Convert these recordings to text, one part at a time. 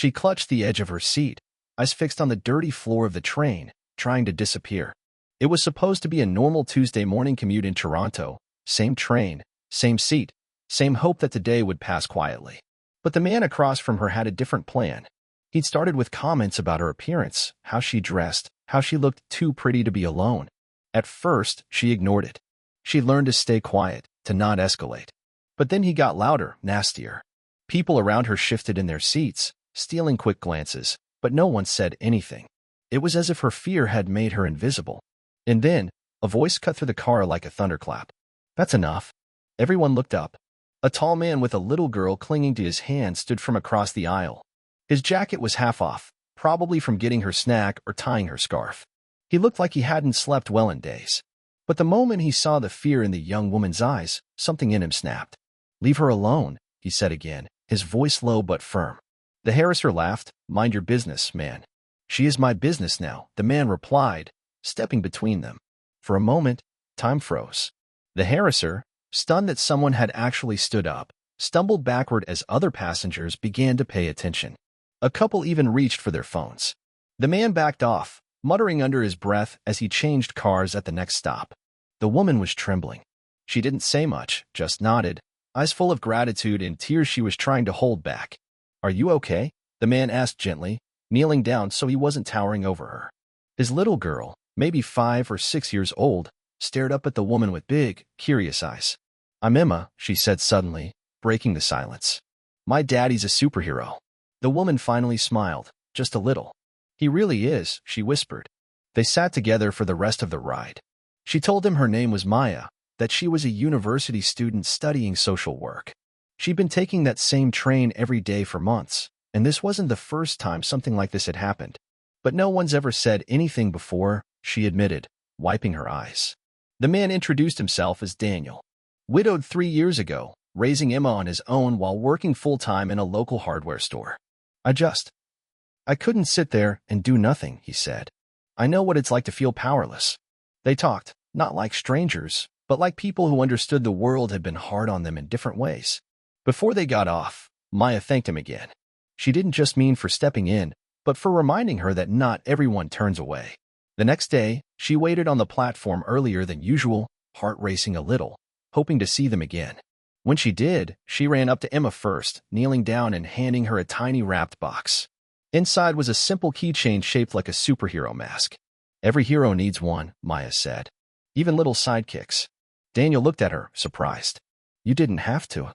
She clutched the edge of her seat, eyes fixed on the dirty floor of the train, trying to disappear. It was supposed to be a normal Tuesday morning commute in Toronto, same train, same seat, same hope that the day would pass quietly. But the man across from her had a different plan. He'd started with comments about her appearance, how she dressed, how she looked too pretty to be alone. At first, she ignored it. She learned to stay quiet, to not escalate. But then he got louder, nastier. People around her shifted in their seats, stealing quick glances, but no one said anything. It was as if her fear had made her invisible. And then, a voice cut through the car like a thunderclap. "That's enough." Everyone looked up. A tall man with a little girl clinging to his hand stood from across the aisle. His jacket was half off, probably from getting her snack or tying her scarf. He looked like he hadn't slept well in days. But the moment he saw the fear in the young woman's eyes, something in him snapped. "Leave her alone," he said again, his voice low but firm. The harasser laughed. "Mind your business, man." "She is my business now," the man replied, stepping between them. For a moment, time froze. The harasser, stunned that someone had actually stood up, stumbled backward as other passengers began to pay attention. A couple even reached for their phones. The man backed off, muttering under his breath as he changed cars at the next stop. The woman was trembling. She didn't say much, just nodded, eyes full of gratitude and tears she was trying to hold back. "Are you okay?" the man asked gently, kneeling down so he wasn't towering over her. His little girl, maybe 5 or 6 years old, stared up at the woman with big, curious eyes. "I'm Emma," she said suddenly, breaking the silence. "My daddy's a superhero." The woman finally smiled, just a little. "He really is," she whispered. They sat together for the rest of the ride. She told him her name was Maya, that she was a university student studying social work. She'd been taking that same train every day for months, and this wasn't the first time something like this had happened. "But no one's ever said anything before," she admitted, wiping her eyes. The man introduced himself as Daniel. Widowed 3 years ago, raising Emma on his own while working full-time in a local hardware store. I couldn't sit there and do nothing," he said. "I know what it's like to feel powerless." They talked, not like strangers, but like people who understood the world had been hard on them in different ways. Before they got off, Maya thanked him again. She didn't just mean for stepping in, but for reminding her that not everyone turns away. The next day, she waited on the platform earlier than usual, heart racing a little, hoping to see them again. When she did, she ran up to Emma first, kneeling down and handing her a tiny wrapped box. Inside was a simple keychain shaped like a superhero mask. "Every hero needs one," Maya said. "Even little sidekicks." Daniel looked at her, surprised. "You didn't have to."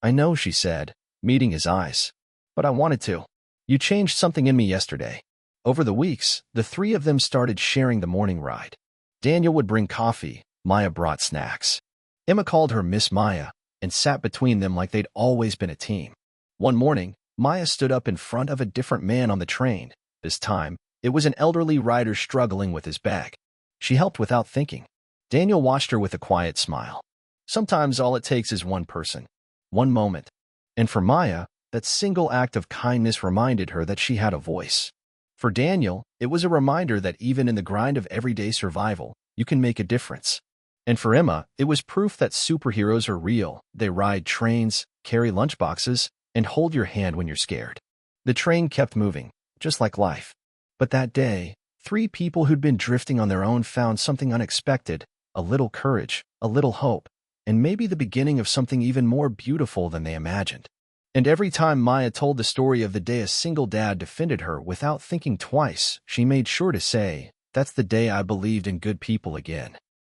"I know," she said, meeting his eyes. "But I wanted to. You changed something in me yesterday." Over the weeks, the three of them started sharing the morning ride. Daniel would bring coffee, Maya brought snacks. Emma called her Miss Maya and sat between them like they'd always been a team. One morning, Maya stood up in front of a different man on the train. This time, it was an elderly rider struggling with his bag. She helped without thinking. Daniel watched her with a quiet smile. Sometimes all it takes is one person, one moment. And for Maya, that single act of kindness reminded her that she had a voice. For Daniel, it was a reminder that even in the grind of everyday survival, you can make a difference. And for Emma, it was proof that superheroes are real. They ride trains, carry lunchboxes, and hold your hand when you're scared. The train kept moving, just like life. But that day, 3 people who'd been drifting on their own found something unexpected, a little courage, a little hope, and maybe the beginning of something even more beautiful than they imagined. And every time Maya told the story of the day a single dad defended her without thinking twice, she made sure to say, "That's the day I believed in good people again."